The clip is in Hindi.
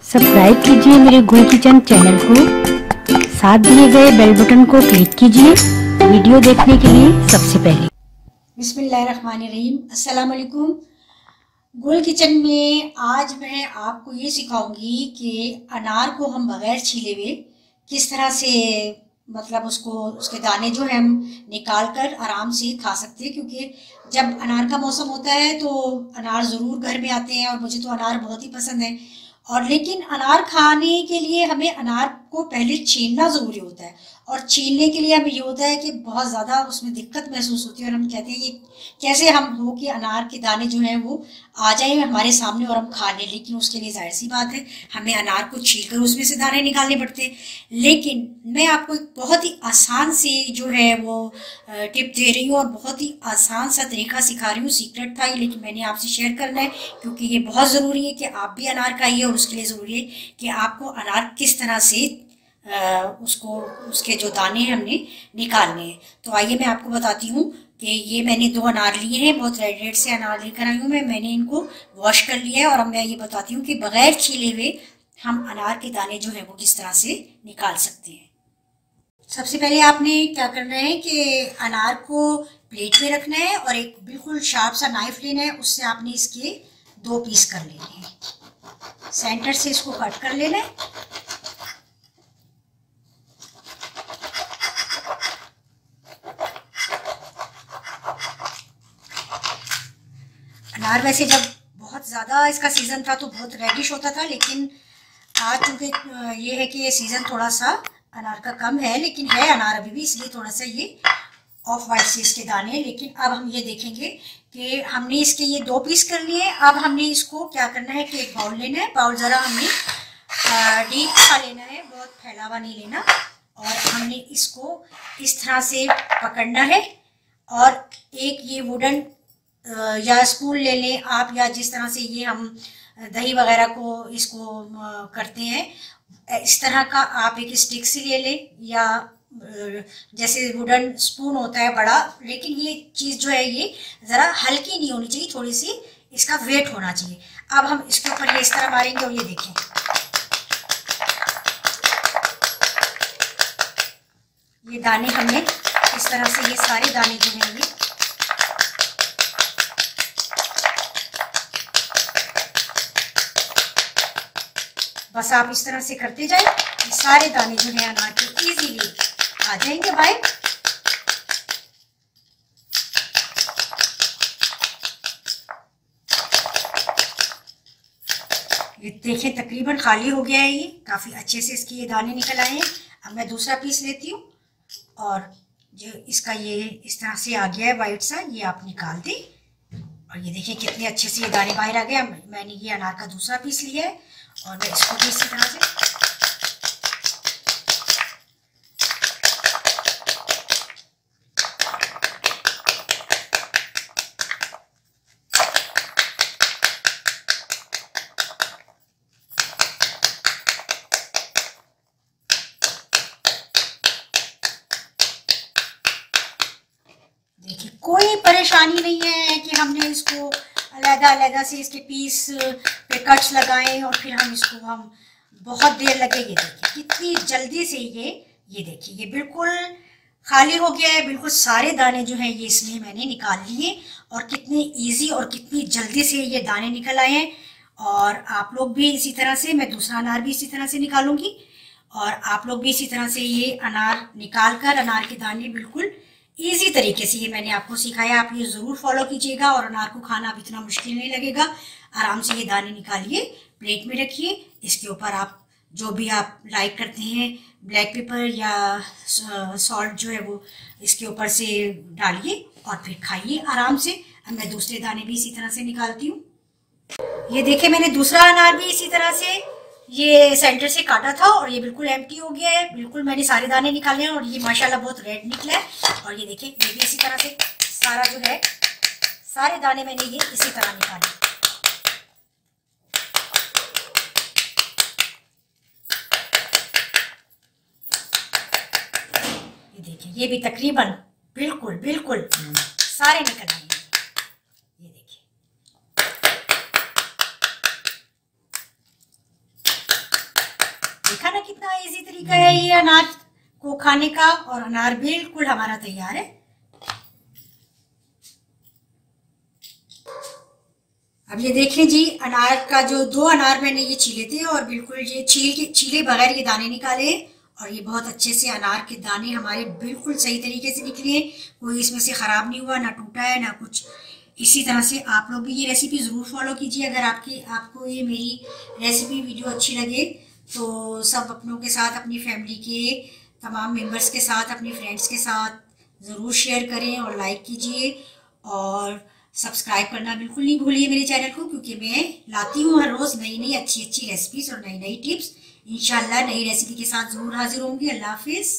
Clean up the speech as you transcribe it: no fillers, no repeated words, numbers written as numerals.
सब्सक्राइब कीजिए मेरे गुल किचन चैनल को, साथ दिए गए बेल बटन को क्लिक कीजिए वीडियो देखने के लिए सबसे पहले। बिस्मिल्लाहिर्रहमानिर्रहीम, अस्सलाम वालेकुम। गुल किचन में आज मैं आपको ये सिखाऊंगी कि अनार को हम बग़ैर छीले हुए किस तरह से उसके दाने जो है हम निकाल कर आराम से खा सकते हैं, क्योंकि जब अनार का मौसम होता है तो अनार ज़रूर घर में आते हैं और मुझे तो अनार बहुत ही पसंद है। और लेकिन अनार खाने के लिए हमें अनार को पहले छीलना ज़रूरी होता है, और छीलने के लिए हमें ये होता है कि बहुत ज़्यादा उसमें दिक्कत महसूस होती है, और हम कहते हैं ये कैसे हम हो कि अनार के दाने जो हैं वो आ जाए हमारे सामने और हम खा लें। लेकिन उसके लिए जाहिर सी बात है हमें अनार को छील कर उसमें से दाने निकालने पड़ते हैं। लेकिन मैं आपको एक बहुत ही आसान सी जो है वो टिप दे रही हूँ और बहुत ही आसान सा तरीका सिखा रही हूँ। सीक्रेट था ये, लेकिन मैंने आपसे शेयर करना है क्योंकि ये बहुत ज़रूरी है कि आप भी अनार खाइए, और उसके लिए ज़रूरी है कि आपको अनार किस तरह से उसके जो दाने हैं हमने निकालने हैं। तो आइए मैं आपको बताती हूँ कि ये मैंने 2 अनार लिए हैं, बहुत रेड से अनार लेकर आई हूँ मैंने इनको वॉश कर लिया है। और अब मैं ये बताती हूँ कि बगैर छीले हुए हम अनार के दाने जो हैं वो किस तरह से निकाल सकते हैं। सबसे पहले आपने क्या करना है कि अनार को प्लेट में रखना है और एक बिल्कुल शार्प सा नाइफ लेना है, उससे आपने इसके 2 पीस कर लेने हैं। सेंटर से इसको कट कर लेना है। अनार वैसे जब बहुत ज़्यादा इसका सीज़न था तो बहुत रेडिश होता था, लेकिन आज चूँकि ये है कि ये सीज़न थोड़ा सा अनार का कम है, लेकिन है अनार अभी भी, इसलिए थोड़ा सा ये ऑफ वाइट से इसके दाने। लेकिन अब हम ये देखेंगे कि हमने इसके ये 2 पीस कर लिए हैं। अब हमने इसको क्या करना है कि एक बाउल लेना है। बाउल ज़रा हमने डीप सा लेना है, बहुत फैला हुआ नहीं लेना। और हमने इसको इस तरह से पकड़ना है, और एक ये वुडन या स्पून ले लें आप, या जिस तरह से ये हम दही वगैरह को इसको करते हैं इस तरह का आप एक स्टिक से ले लें, या जैसे वुडन स्पून होता है बड़ा। लेकिन ये चीज़ जो है ये ज़रा हल्की नहीं होनी चाहिए, थोड़ी सी इसका वेट होना चाहिए। अब हम इसके ऊपर ये इस तरह मारेंगे और ये देखें ये दाने हमने इस तरह से, ये सारे दाने जो हैं ये बस आप इस तरह से करते जाए, ये सारे दाने जो हैं अनार के इजीली आ जाएंगे बाहर। ये देखें तकरीबन खाली हो गया है, ये काफ़ी अच्छे से इसके ये दाने निकल आए हैं। अब मैं दूसरा पीस लेती हूँ, और जो इसका ये इस तरह से आ गया है वाइट सा, ये आप निकाल दें। और ये देखिए कितने अच्छे से ये दाने बाहर आ गए। मैंने ये अनार का दूसरा पीस लिया है और मैं इसको भी इसी तरह से देखिए कोई परेशानी नहीं है कि हमने इसको अलग-अलग से इसके पीस पे कट्स लगाएं और फिर हम इसको बहुत देर लगे। ये देखिए कितनी जल्दी से ये देखिए ये बिल्कुल खाली हो गया है, बिल्कुल सारे दाने जो हैं ये इसमें मैंने निकाल लिए, और कितने इजी और कितनी जल्दी से ये दाने निकल आए हैं। और आप लोग भी इसी तरह से, मैं दूसरा अनार भी इसी तरह से निकालूंगी, और आप लोग भी इसी तरह से ये अनार निकाल कर अनार के दाने बिल्कुल इजी तरीके से ये मैंने आपको सिखाया, आप ये ज़रूर फॉलो कीजिएगा और अनार को खाना अब इतना मुश्किल नहीं लगेगा। आराम से ये दाने निकालिए, प्लेट में रखिए, इसके ऊपर आप जो भी आप लाइक करते हैं ब्लैक पेपर या सॉल्ट जो है वो इसके ऊपर से डालिए और फिर खाइए आराम से। अब मैं दूसरे दाने भी इसी तरह से निकालती हूँ। ये देखिए मैंने दूसरा अनार भी इसी तरह से ये सेंटर से काटा था और ये बिल्कुल एम्प्टी हो गया है, बिल्कुल मैंने सारे दाने निकाले हैं और ये माशाल्लाह बहुत रेड निकला है। और ये देखिए ये भी इसी तरह से सारा जो है सारे दाने मैंने ये इसी तरह निकाले। ये देखिए ये भी तकरीबन बिल्कुल सारे निकल आए। ये देखिए देखा ना कितना इजी तरीका है ये अनार को खाने का, और अनार बिल्कुल हमारा तैयार है। अब ये देखें जी, अनार का जो 2 अनार मैंने ये छीले थे और बिल्कुल ये छीले बगैर ये दाने निकाले, और ये बहुत अच्छे से अनार के दाने हमारे बिल्कुल सही तरीके से निकले, कोई इसमें से ख़राब नहीं हुआ, ना टूटा है ना कुछ। इसी तरह से आप लोग भी ये रेसिपी ज़रूर फॉलो कीजिए। अगर आपको ये मेरी रेसिपी वीडियो अच्छी लगे तो सब अपनों के साथ, अपनी फैमिली के तमाम मेंबर्स के साथ, अपने फ्रेंड्स के साथ ज़रूर शेयर करें और लाइक कीजिए, और सब्सक्राइब करना बिल्कुल नहीं भूलिए मेरे चैनल को, क्योंकि मैं लाती हूँ हर रोज़ नई नई अच्छी अच्छी रेसिपीज़ और नई नई टिप्स। इंशाल्लाह नई रेसिपी के साथ ज़रूर हाजिर होंगी। अल्लाह हाफिज़।